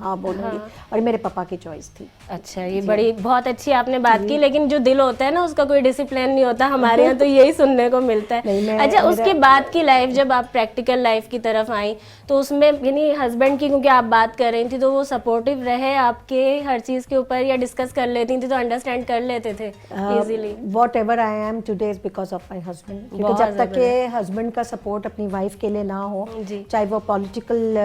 ہاں بولوں گی, اور میرے پاپا کی چوائس تھی. اچھا, یہ بڑی بہت اچھی آپ نے بات کی, لیکن جو دل ہوتا ہے نا اس کا کوئی ڈسپلن نہیں ہوتا, ہمارے یہاں تو یہی سننے کو ملتا ہے. اچھا, اس کے بعد کی لائف, جب آپ پریکٹیکل لائف کی طرف آئیں تو اس میں یعنی ہسبینڈ کی, کیونکہ آپ بات کر رہی تھی, تو وہ سپورٹیو رہے آپ کے ہر چیز کے اوپر, یا ڈسکس کر لیتی تھی تو انڈرسٹینڈ کر لیتے تھے easily? What ever I am today is because of my husband, کیونکہ جب تک کہ ہسبینڈ کا سپورٹ اپنی وائف کے لیے نہ ہو, چاہے وہ پولیٹیکل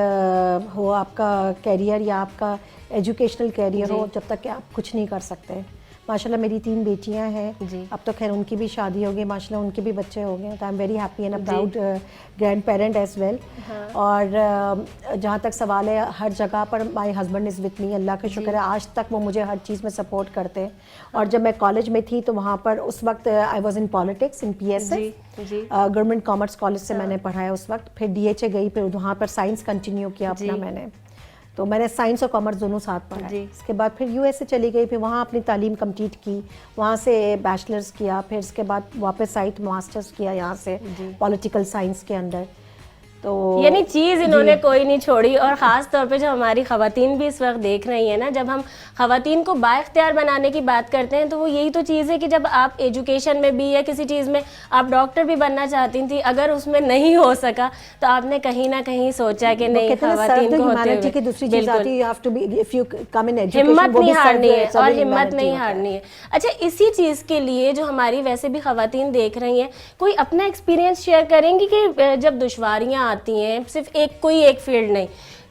ہو آپ کا کیریئر یا آپ کا ایجوکیشنل کیریئر ہو, جب تک کہ آپ کچھ نہیں کر سکتے. ماشاء اللہ میری 3 بیٹیاں ہیں, اب تو خیر ان کی بھی شادی ہو گئی, ماشاء اللہ ان کے بھی بچے ہو گئے, تو I am very happy and a proud grandparent as well. اور جہاں تک سوال ہے, ہر جگہ پر my husband is with me, اللہ کا شکر ہے آج تک وہ مجھے ہر چیز میں سپورٹ کرتے ہیں. اور جب میں کالج میں تھی تو وہاں پر اس وقت I was in politics in P S F, government commerce college سے میں نے پڑھایا اس وقت, پھر ڈی ایچ اے گئی, پھر وہاں پر سائنس کنٹینیو کیا اپنا میں نے, تو میں نے سائنس اور کامرس دونوں ساتھ پڑھا. اس کے بعد پھر یو ایس اے چلی گئی, پھر وہاں اپنی تعلیم کمپلیٹ کی, وہاں سے بیچلرز کیا, پھر اس کے بعد واپس آئی تو ماسٹرز کیا یہاں سے پولیٹیکل سائنس کے اندر. تو یعنی چیز انہوں نے کوئی نہیں چھوڑی. اور خاص طور پہ جو ہماری خواتین بھی اس وقت دیکھ رہی ہیں نا, جب ہم خواتین کو با اختیار بنانے کی بات کرتے ہیں تو وہ یہی تو چیز ہے کہ جب آپ ایجوکیشن میں بھی یا کسی چیز میں آپ ڈاکٹر بھی بننا چاہتی تھیں, اگر اس میں نہیں ہو سکا تو آپ نے کہیں نہ کہیں سوچا کہ نہیں, خواتین کو ہمت نہیں ہارنی ہے, اور ہمت نہیں ہارنی ہے. اچھا, اسی چیز کے لیے جو ہماری ویسے بھی خواتین دیکھ رہی ہیں, کوئی اپنا ایکسپیرینس شیئر کریں گی کہ جب دشواریاں آتی ہیں, صرف کوئی ایک فیلڈ نہیں,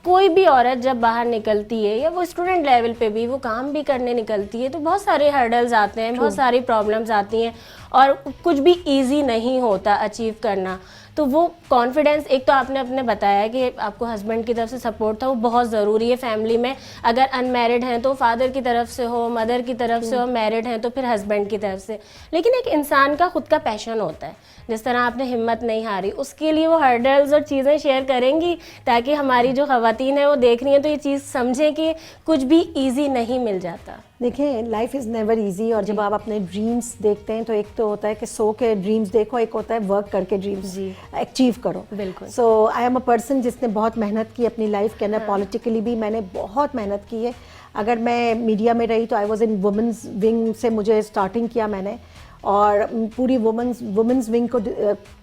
کوئی بھی عورت جب باہر نکلتی ہے یا وہ اسٹوڈنٹ لیول پہ بھی وہ کام بھی کرنے نکلتی ہے تو بہت سارے ہرڈلز آتے ہیں, بہت ساری پرابلمز آتی ہیں, اور کچھ بھی ایزی نہیں ہوتا اچیو کرنا. تو وہ کانفیڈینس, ایک تو آپ نے اپنے بتایا کہ آپ کو ہسبینڈ کی طرف سے سپورٹ تھا, وہ بہت ضروری ہے فیملی میں. اگر ان میرڈ ہیں تو فادر کی طرف سے ہو, مدر کی طرف سے ہو, میرڈ ہیں تو پھر ہسبینڈ کی طرف سے. لیکن ایک انسان کا خود کا پیشن ہوتا ہے, جس طرح آپ نے ہمت نہیں ہاری, اس کے لیے وہ ہرڈلز اور چیزیں شیئر کریں گی تاکہ ہماری جو خواتین ہیں وہ دیکھ رہی ہیں تو یہ چیز سمجھیں کہ کچھ بھی ایزی نہیں مل جاتا. دیکھیں, لائف از نیور ایزی, اور جب آپ اپنے ڈریمز دیکھتے ہیں تو ایک تو ہوتا ہے کہ سو کے ڈریمز دیکھو, ایک ہوتا ہے ورک کر کے ڈریمز اچیو کرو. بالکل. سو آئی ایم اے پرسن جس نے بہت محنت کی اپنی لائف کے اندر, پولیٹیکلی بھی میں نے بہت محنت کی ہے. اگر میں میڈیا میں رہی تو I was in women's wing سے مجھے اسٹارٹنگ کیا میں نے, اور پوری وومنز ونگ کو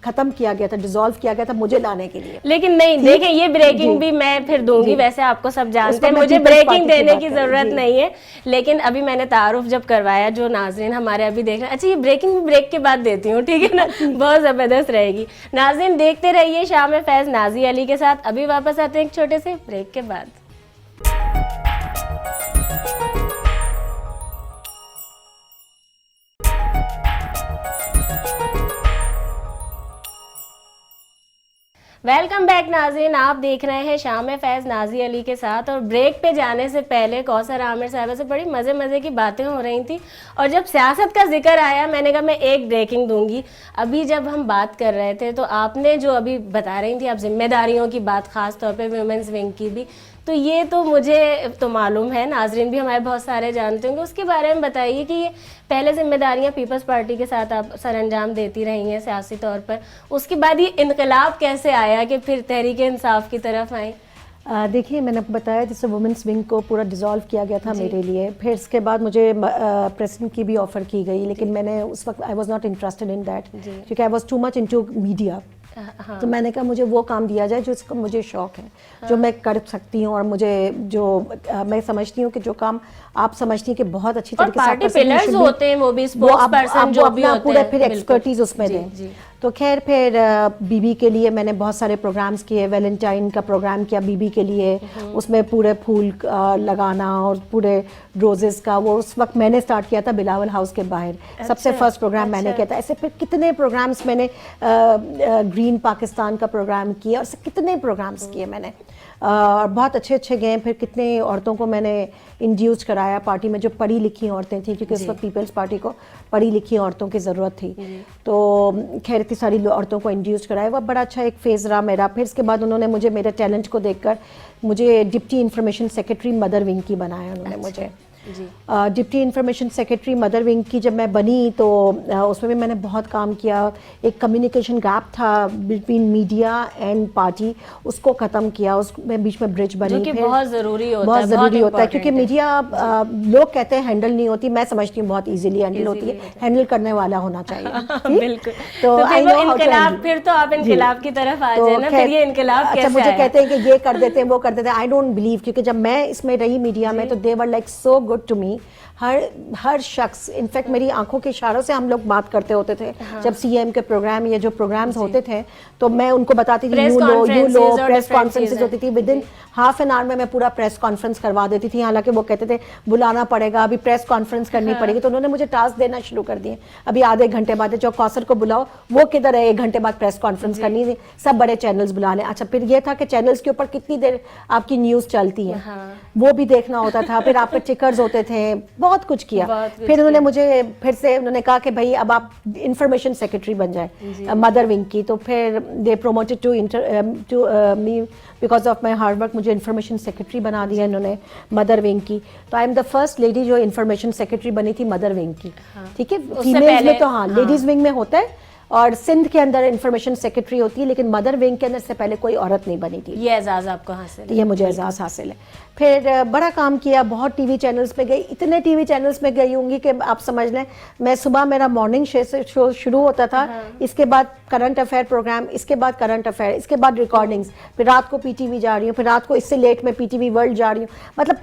ختم کیا گیا تھا, ڈیزالو کیا گیا تھا مجھے لانے کے لیے. لیکن نہیں دیکھیں, یہ بریکنگ بھی میں پھر دوں گی, ویسے آپ کو سب جانتے ہیں مجھے بریکنگ دینے کی ضرورت نہیں ہے, لیکن ابھی میں نے تعارف جب کروایا جو ناظرین ہمارے ابھی دیکھ رہے ہیں, اچھا یہ بریکنگ بریک کے بعد دیتی ہوں, ٹھیک ہے نا, بہت زبردست رہے گی. ناظرین دیکھتے رہیے شام فیض نازی علی کے ساتھ. ابھی واپس آتے ہیں ایک چھوٹے سے بریک کے بعد. ویلکم بیک ناظرین, آپ دیکھ رہے ہیں شام فیض نازی علی کے ساتھ. اور بریک پہ جانے سے پہلے کوثر عامر صاحبہ سے بڑی مزے کی باتیں ہو رہی تھیں, اور جب سیاست کا ذکر آیا میں نے کہا میں ایک بریکنگ دوں گی. ابھی جب ہم بات کر رہے تھے تو آپ نے جو ابھی بتا رہی تھی آپ ذمہ داریوں کی بات, خاص طور پہ ویمنز ونگ کی بھی, تو یہ تو مجھے تو معلوم ہے, ناظرین بھی ہمارے بہت سارے جانتے ہوں گے. اس کے بارے میں بتائیے کہ یہ پہلے ذمہ داریاں پیپلز پارٹی کے ساتھ آپ سر انجام دیتی رہی ہیں سیاسی طور پر, اس کے بعد یہ انقلاب کیسے آیا کہ پھر تحریک انصاف کی طرف آئیں؟ دیکھیے, میں نے بتایا جیسے وومنس ونگ کو پورا ڈیزالو کیا گیا تھا میرے لیے, پھر اس کے بعد مجھے پریزیڈنٹ کی بھی آفر کی گئی, لیکن میں نے اس وقت I was not interested in that, کیونکہ I was too much into media. تو میں نے کہا مجھے وہ کام دیا جائے جو اس کا مجھے شوق ہے, جو میں کر سکتی ہوں, اور مجھے جو میں سمجھتی ہوں کہ جو کام آپ سمجھتی ہیں کہ بہت اچھی طریقے سے پارٹی پلرز ہوتے ہیں, وہ بھی اسپوکس پرسن جو بھی ہوتے ہیں, پھر ایکسپرٹیز اس میں دیں. تو خیر پھر بی بی کے لیے میں نے بہت سارے پروگرامز کیے. ویلنٹائن کا پروگرام کیا بی بی کے لیے, اس میں پورے پھول لگانا اور پورے روزز کا, وہ اس وقت میں نے اسٹارٹ کیا تھا بلاول ہاؤس کے باہر, سب سے فرسٹ پروگرام میں نے کیا تھا. ایسے پھر کتنے پروگرامز میں نے, گرین پاکستان کا پروگرام کیا, اور کتنے پروگرامز کیے میں نے, اور بہت اچھے گئے. پھر کتنے عورتوں کو میں نے انڈیوس کرایا پارٹی میں, جو پڑھی لکھی عورتیں تھیں, کیونکہ اس وقت پیپلز پارٹی کو پڑھی لکھی عورتوں کی ضرورت تھی. تو خیر اتنی ساری عورتوں کو انڈیوس کرایا, وہ بڑا اچھا ایک فیز رہا میرا. پھر اس کے بعد انہوں نے مجھے میرے ٹیلنٹ کو دیکھ کر مجھے deputy information secretary mother wing کی بنایا انہوں نے مجھے. Deputy information secretary mother wing کی جب میں بنی تو اس میں بھی میں نے بہت کام کیا. ایک کمیونیکیشن گیپ تھا بٹوین میڈیا اینڈ پارٹی, اس کو ختم کیا, اس میں بیچ میں برج بنی. بہت ضروری ہوتا ہے کیونکہ میڈیا لوگ کہتے ہیں ہینڈل نہیں ہوتی, میں سمجھتی ہوں بہت ایزیلی ہینڈل ہوتی ہے, ہینڈل کرنے والا ہونا چاہیے. بالکل. تو پھر تو آپ انقلاب کی طرف آ جائیں نا, پھر یہ انقلاب کیسے مجھے کہتے ہیں کہ یہ کر دیتے ہیں وہ کر دیتے ہیں. آئی ڈونٹ بلیو, کیونکہ جب میں اس میں رہی میڈیا میں تو they were like so good to me. ہر شخص, انفیکٹ میری آنکھوں کے اشاروں سے ہم لوگ بات کرتے ہوتے تھے جب سی ایم کے پروگرام یا جو پروگرامز ہوتے تھے تو میں ان کو بتاتی تھی یو لو پریس کانفرنسز ہوتی تھی, with in half an hour میں پورا پریس کانفرنس کروا دیتی تھی. حالانکہ وہ کہتے تھے بلانا پڑے گا, ابھی پریس کانفرنس کرنی پڑے گی, تو انہوں نے مجھے ٹاسک دینا شروع کر دیے. ابھی آدھے گھنٹے بعد جو کوثر کو بلاؤ, وہ کدھر ہے, 1 گھنٹے بعد پریس کانفرنس کرنی تھی, سب بڑے چینلز بلا لیں. اچھا پھر یہ تھا کہ چینلز کے اوپر کتنی دیر آپ کی نیوز چلتی ہے وہ بھی دیکھنا ہوتا تھا. پھر آپ کے ٹکرز ہوتے تھے, بہت کچھ کیا. پھر انہوں نے مجھے پھر سے انہوں نے کہا کہ بھائی اب آپ انفارمیشن سیکرٹری بن جائیں مدر ونگ کی. تو پھر they promoted to me because of my hard work, مجھے انفارمیشن سیکرٹری بنا دیا انہوں نے مدر ونگ کی. تو I am the first lady جو انفارمیشن سیکرٹری بنی تھی مدر ونگ کی. ٹھیک ہے, فیمیلز میں تو ہاں لیڈیز ونگ میں ہوتا ہے اور سندھ کے اندر انفارمیشن سیکرٹری ہوتی ہے, لیکن مدر ونگ کے اندر سے پہلے کوئی عورت نہیں بنی تھی. یہ اعزاز آپ کو حاصل ہے؟ یہ مجھے اعزاز حاصل ہے. پھر بڑا کام کیا, بہت ٹی وی چینلز پہ گئی, اتنے ٹی وی چینلز پہ گئی ہوں گی کہ آپ سمجھ لیں. میں صبح میرا مارننگ شو شروع ہوتا تھا, اس کے بعد کرنٹ افیئر پروگرام, اس کے بعد کرنٹ افیئر, اس کے بعد ریکارڈنگز, پھر رات کو پی ٹی وی جا رہی ہوں, پھر رات کو اس سے لیٹ میں پی ٹی وی ورلڈ جا رہی ہوں. مطلب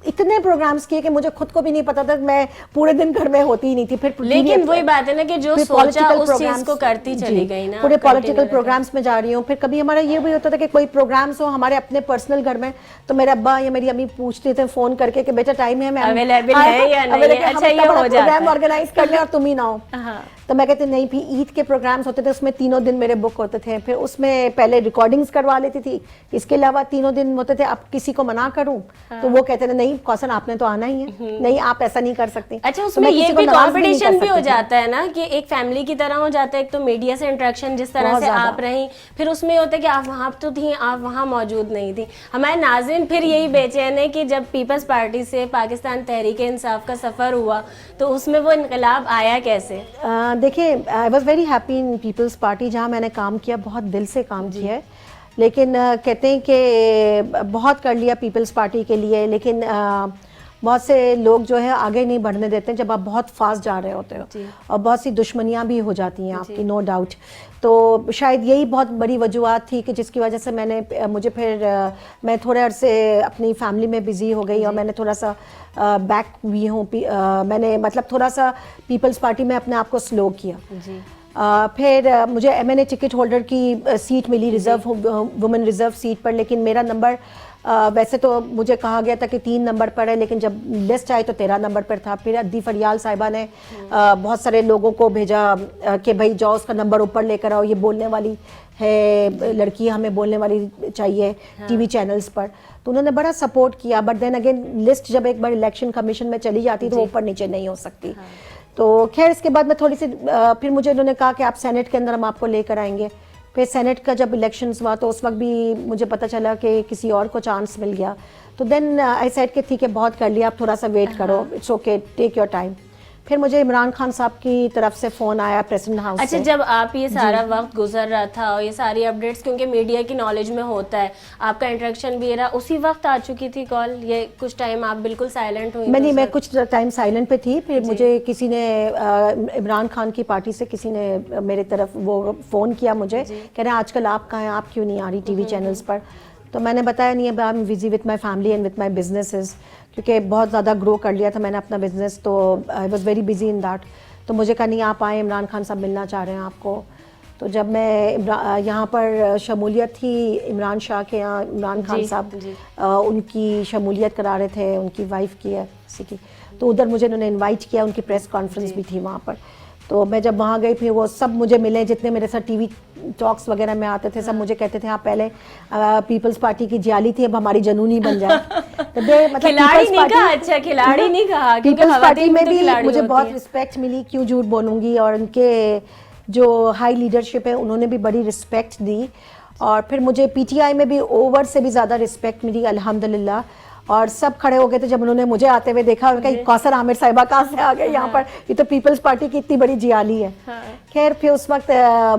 اتنے پروگرامز کیے کہ مجھے خود کو بھی نہیں پتا تھا, میں پورے دن گھر میں ہوتی ہی نہیں تھی. پھر لیکن وہی بات ہے نا کہ جو سوچا اس چیز کو کرتی چلی گئی نا, پورے پولیٹیکل پروگرامز میں جا رہی ہوں. پھر کبھی ہمارا یہ بھی ہوتا تھا کہ کوئی پروگرامز ہو ہمارے اپنے پرسنل گھر میں, تو میرے ابا یا میری امی پوچھتے تھے فون کر کے کہ بیٹا ٹائم ہے, میں اویلیبل ہے یا نہیں. اچھا یہ ہو جاتا ہے پروگرام آرگنائز کر لیں اور تم ہی نہ ہو. تو میں کہتی نہیں, پھر عید کے پروگرامز ہوتے تھے, اس میں 3 دن میرے بک ہوتے تھے. پھر اس میں پہلے ریکارڈنگز کروا لیتی تھی, اس کے علاوہ 3 دن ہوتے تھے. اب کسی کو منع کروں تو وہ کہتے تھے نہیں کوثر آپ نے تو آنا ہی ہے, نہیں آپ ایسا نہیں کر سکتے. اچھا اس میں یہ بھی کمپٹیشن بھی ہو جاتا ہے نا کہ ایک فیملی کی طرح ہو جاتا ہے. ایک تو میڈیا سے انٹریکشن جس طرح سے آپ رہیں, پھر اس میں ہوتا ہے کہ آپ وہاں تو تھیں, آپ وہاں موجود نہیں تھیں. ہمارے ناظرین پھر یہی بےچین ہے کہ جب پیپلز پارٹی سے پاکستان تحریک انصاف کا سفر ہوا تو اس میں وہ انقلاب آیا کیسے؟ دیکھیں I was very happy in people's party, جہاں میں نے کام کیا بہت دل سے کام کیا ہے. لیکن کہتے ہیں کہ بہت کر لیا پیپلز پارٹی کے لیے, لیکن بہت سے لوگ جو ہے آگے نہیں بڑھنے دیتے ہیں جب آپ بہت فاسٹ جا رہے ہوتے ہو, اور بہت سی دشمنیاں بھی ہو جاتی ہیں آپ کی, نو ڈاؤٹ. تو شاید یہی بہت بڑی وجوہات تھی کہ جس کی وجہ سے مجھے پھر میں تھوڑے عرصے اپنی فیملی میں بزی ہو گئی, اور میں نے تھوڑا سا بیک بھی ہوں, میں نے مطلب تھوڑا سا پیپلز پارٹی میں اپنے آپ کو سلو کیا. پھر مجھے M N A ticket holder کی سیٹ ملی, ریزرو وومن ریزرو سیٹ پر, لیکن میرا نمبر ویسے تو مجھے کہا گیا تھا کہ 3 نمبر پر ہے, لیکن جب لسٹ آئی تو 13 نمبر پر تھا. پھر ادی فریال صاحبہ نے بہت سارے لوگوں کو بھیجا کہ بھائی جاؤ اس کا نمبر اوپر لے کر آؤ, یہ بولنے والی ہے لڑکی, ہمیں بولنے والی چاہیے ٹی وی چینلز پر. تو انہوں نے بڑا سپورٹ کیا. بٹ دین اگین لسٹ جب ایک بار الیکشن کمیشن میں چلی جاتی تو اوپر نیچے نہیں ہو سکتی. تو خیر اس کے بعد میں تھوڑی سی پھر مجھے انہوں نے کہا کہ آپ سینٹ کے اندر ہم آپ کو لے کر آئیں گے. پھر سینٹ کا جب الیکشنز ہوا تو اس وقت بھی مجھے پتہ چلا کہ کسی اور کو چانس مل گیا. تو دین آئی سیڈ کہ ٹھیک ہے بہت کر لیا, آپ تھوڑا سا ویٹ کرو, it's okay, take your time. پھر مجھے عمران خان صاحب کی طرف سے فون آیا پریزیڈنٹ ہاؤس سے. اچھا جب آپ یہ سارا وقت گزر رہا تھا اور یہ ساری اپڈیٹس کیونکہ میڈیا کی نالج میں ہوتا ہے, آپ کا انٹریکشن بھی رہا, اسی وقت آ چکی تھی کال, یہ کچھ ٹائم آپ بالکل سائلنٹ ہوئی؟ میں کچھ ٹائم سائلنٹ پہ تھی. پھر مجھے کسی نے عمران خان کی پارٹی سے کسی نے میرے طرف وہ فون کیا مجھے, کہہ رہے ہیں آج کل آپ کہاں ہیں, آپ کیوں نہیں آ رہی ٹی وی چینلز پر. تو میں نے بتایا نہیں, اب I am busy with my family and with my businesses, کیونکہ بہت زیادہ گرو کر لیا تھا میں نے اپنا بزنس, تو I was very busy in that. تو مجھے کہا نہیں آپ آئیں, عمران خان صاحب ملنا چاہ رہے ہیں آپ کو. تو جب میں یہاں پر شمولیت تھی عمران شاہ کے یہاں, عمران خان صاحب ان کی شمولیت کرا رہے تھے, ان کی وائف کی ہے کسی کی, تو ادھر مجھے انہوں نے انوائٹ کیا, ان کی پریس کانفرنس بھی تھی وہاں پر. تو میں جب وہاں گئی پھر وہ سب مجھے ملے, جتنے میرے ساتھ ٹی وی ٹاکس وغیرہ میں آتے تھے, سب مجھے کہتے تھے آپ پہلے پیپلز پارٹی کی جیالی تھی, اب ہماری جنونی بن جائے. تو کھلاڑی نہیں کہا, اچھا کھلاڑی نہیں کہا, پیپلز پارٹی میں بھی مجھے بہت رسپیکٹ ملی, کیوں جھوٹ بولوں گی, اور ان کے جو ہائی لیڈرشپ ہے انہوں نے بھی بڑی رسپیکٹ دی. اور پھر مجھے پی ٹی آئی میں بھی اوور سے بھی زیادہ رسپیکٹ ملی الحمدللہ. اور سب کھڑے ہو گئے تھے جب انہوں نے مجھے آتے ہوئے دیکھا, اور کہا کوثر عامر صاحبہ کہاں سے آ گئے یہاں پر, یہ تو پیپلز پارٹی کی اتنی بڑی جیالی ہے. خیر پھر اس وقت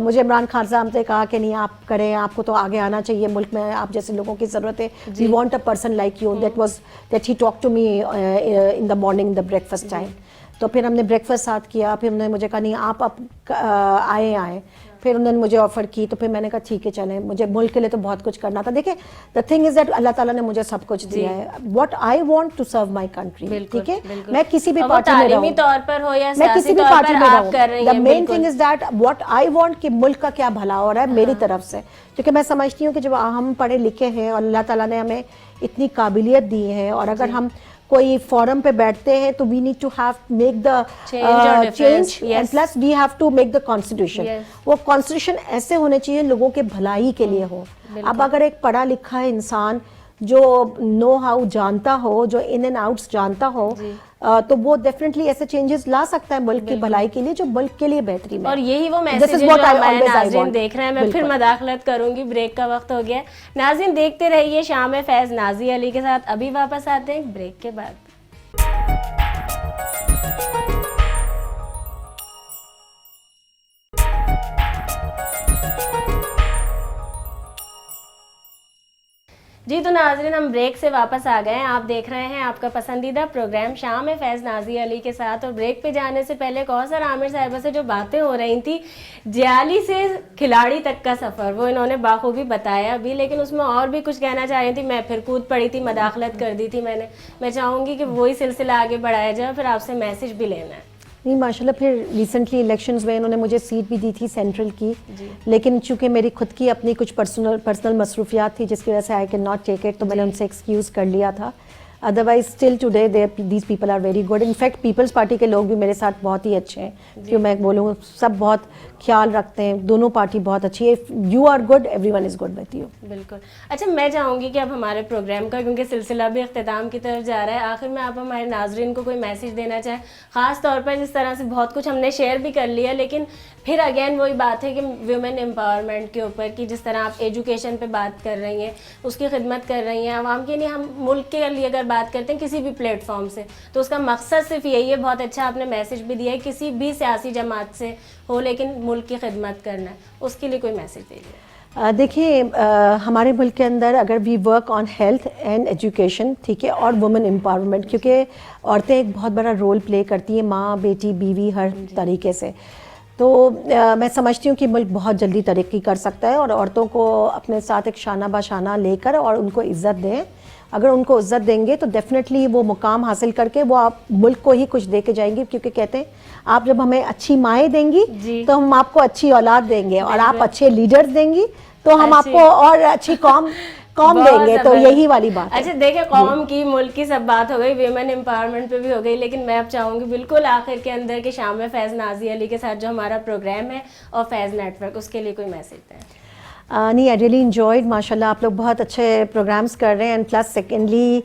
مجھے عمران خان صاحب نے کہا کہ نہیں آپ کریں, آپ کو تو آگے آنا چاہیے, ملک میں آپ جیسے لوگوں کی ضرورت ہے, we want a person like you. That he talk to me in the morning the breakfast time. تو پھر ہم نے بریک فاسٹ ساتھ کیا, پھر انہوں نے مجھے کہا نہیں آپ اب آئیں. پھر انہوں نے مجھے آفر کی, تو پھر میں نے کہا ٹھیک ہے چلیں, مجھے ملک کے لیے تو بہت کچھ کرنا تھا. دیکھیں دا تھنگ از دیٹ اللہ تعالیٰ نے مجھے سب کچھ دیا ہے, what I want to serve my country. ٹھیک ہے, میں کسی بھی پارٹی میں رہوں, میں کسی بھی پارٹی میں رہوں, the main thing is that what I want کہ ملک کا کیا بھلا ہو رہا ہے میری طرف سے. کیونکہ میں سمجھتی ہوں کہ جب ہم پڑھے لکھے ہیں اور اللہ تعالیٰ نے ہمیں اتنی قابلیت دی ہے, اور اگر ہم کوئی فورم پہ بیٹھتے ہیں تو we need to have make the change, and plus we have to make the constitution. وہ کانسٹیٹیوشن ایسے ہونے چاہیے لوگوں کے بھلائی کے لیے ہو. اب اگر ایک پڑھا لکھا انسان جو نو ہاؤ جانتا ہو, جو ان اینڈ آؤٹس جانتا ہو, تو وہ ڈیفینیٹلی ایسے چینجز لا سکتا ہے ملک کی بھلائی کے لیے جو ملک کے لیے بہتری میں. اور یہی وہ میسج ہے جو ہمارے ناظرین دیکھ رہے ہیں. میں پھر مداخلت کروں گی, بریک کا وقت ہو گیا. ناظرین دیکھتے رہیے شام فیض نازی علی کے ساتھ. ابھی واپس آتے ہیں بریک کے بعد. جی تو ناظرین ہم بریک سے واپس آ گئے ہیں. آپ دیکھ رہے ہیں آپ کا پسندیدہ پروگرام شام فیض نازی علی کے ساتھ. اور بریک پہ جانے سے پہلے کوثر عامر صاحبہ سے جو باتیں ہو رہی تھیں, جیالی سے کھلاڑی تک کا سفر, وہ انہوں نے بخوبی بتایا بھی, لیکن اس میں اور بھی کچھ کہنا چاہ رہی تھی. میں پھر کود پڑی تھی, مداخلت کر دی تھی میں چاہوں گی کہ وہی سلسلہ آگے بڑھایا جائے, پھر آپ سے میسج بھی لینا ہے. نہیں ماشاء اللہ, پھر ریسنٹلی الیکشنز میں انہوں نے مجھے سیٹ بھی دی تھی سینٹرل کی, لیکن چونکہ میری خود کی اپنی کچھ پرسنل مصروفیات تھی جس کی وجہ سے I can not take it, تو میں نے ان سے ایکسکیوز کر لیا تھا. Otherwise still today these people are very good. In fact Peoples Party کے لوگ بھی میرے ساتھ بہت ہی اچھے ہیں, کیوں میں بولوں سب بہت خیال رکھتے ہیں, دونوں پارٹی بہت اچھی ہے. You are good, everyone is good with you. بالکل. اچھا میں چاہوں گی کہ اب ہمارے پروگرام کا, کیونکہ سلسلہ بھی اختتام کی طرف جا رہا ہے, آخر میں آپ ہمارے ناظرین کو کوئی میسج دینا چاہیں, خاص طور پر جس طرح سے بہت کچھ ہم نے شیئر بھی کر لیا, لیکن پھر اگین وہی بات ہے کہ ویمن امپاورمنٹ کے اوپر, کہ جس طرح آپ ایجوکیشن پہ بات کر رہی ہیں, اس کی خدمت کر رہی ہیں عوام کے لیے. ہم ملک کے لیے اگر بات کرتے ہیں کسی بھی پلیٹ فارم سے, تو اس کا مقصد صرف یہی ہے. بہت اچھا آپ نے میسج بھی دیا ہے, کسی بھی سیاسی جماعت سے ہو لیکن ملک کی خدمت کرنا ہے, اس کے لیے کوئی میسج دیجیے. دیکھیں ہمارے ملک کے اندر اگر we work on health and education, ٹھیک ہے, اور وومن امپاورمنٹ, کیونکہ عورتیں ایک بہت بڑا رول پلے کرتی ہیں, ماں بیٹی بیوی ہر طریقے سے. تو میں سمجھتی ہوں کہ ملک بہت جلدی ترقی کر سکتا ہے, اور عورتوں کو اپنے ساتھ ایک شانہ بہ شانہ لے کر اور ان کو عزت دیں. اگر ان کو عزت دیں گے تو ڈیفینیٹلی وہ مقام حاصل کر کے وہ آپ ملک کو ہی کچھ دے کے جائیں گی, کیونکہ کہتے ہیں آپ جب ہمیں اچھی مائیں دیں گی تو ہم آپ کو اچھی اولاد دیں گے, اور آپ اچھے لیڈرز دیں گی تو ہم آپ کو اور اچھی قوم دیں گے. تو یہی والی بات. اچھا دیکھیں, قوم کی ملک کی سب بات ہو گئی, ویمن امپاورمنٹ پہ بھی ہو گئی, لیکن میں اب چاہوں گی بالکل آخر کے اندر کہ شام فیض نازی علی کے ساتھ جو ہمارا پروگرام ہے اور فیض نیٹ ورک, اس کے لیے کوئی میسج دیں. نہیں, آئی ریئلی انجوائڈ. ماشاء اللہ آپ لوگ بہت اچھے پروگرامس کر رہے ہیں. اینڈ پلس سیکنڈلی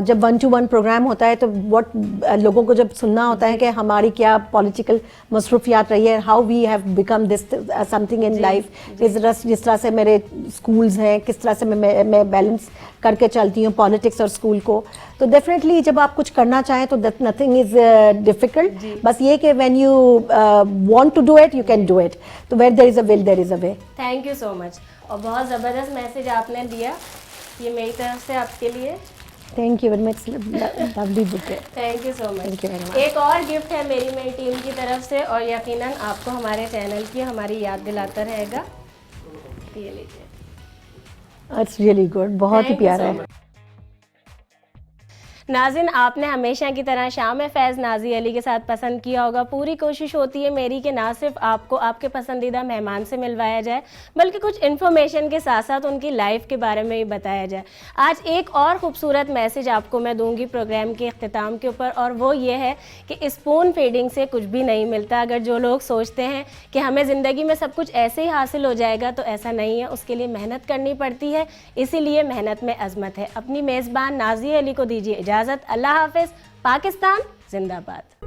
جب 1-to-1 پروگرام ہوتا ہے تو واٹ لوگوں کو جب سننا ہوتا ہے کہ ہماری کیا پولیٹیکل مصروفیات رہی ہے, how we have become this something in life, جس طرح سے میرے اسکولز ہیں, کس طرح سے میں بیلنس کر کے چلتی ہوں پالیٹکس اور اسکول کو. تو ڈیفینیٹلی جب آپ کچھ کرنا چاہیں تو نتھنگ از ڈیفیکلٹ, بس یہ کہ when you want to do it you can do it. تو where there is a will there is a way. Thank you so much. اور بہت زبردست میسج آپ نے دیا, یہ میری طرف سے آپ کے لیے. Thank you very much, lovely book. Thank you so much. ایک اور گفٹ ہے میری ٹیم کی طرف سے, اور یقیناً آپ کو ہمارے چینل کی ہماری یاد دلاتا رہے گا. یہ لیجیے. اٹس ریئلی گڈ, بہت ہی پیارا ہے. ناظرین آپ نے ہمیشہ کی طرح شام فیض نازی علی کے ساتھ پسند کیا ہوگا. پوری کوشش ہوتی ہے میری کہ نہ صرف آپ کو آپ کے پسندیدہ مہمان سے ملوایا جائے, بلکہ کچھ انفارمیشن کے ساتھ ساتھ ان کی لائف کے بارے میں بھی بتایا جائے. آج ایک اور خوبصورت میسج آپ کو میں دوں گی پروگرام کے اختتام کے اوپر, اور وہ یہ ہے کہ اسپون فیڈنگ سے کچھ بھی نہیں ملتا. اگر جو لوگ سوچتے ہیں کہ ہمیں زندگی میں سب کچھ ایسے ہی حاصل ہو جائے گا, تو ایسا نہیں ہے. اس کے لیے محنت کرنی پڑتی ہے, اسی لیے محنت میں عظمت ہے. اپنی میزبان نازی علی کو دیجیے اجازت. اللہ حافظ. پاکستان زندہ باد.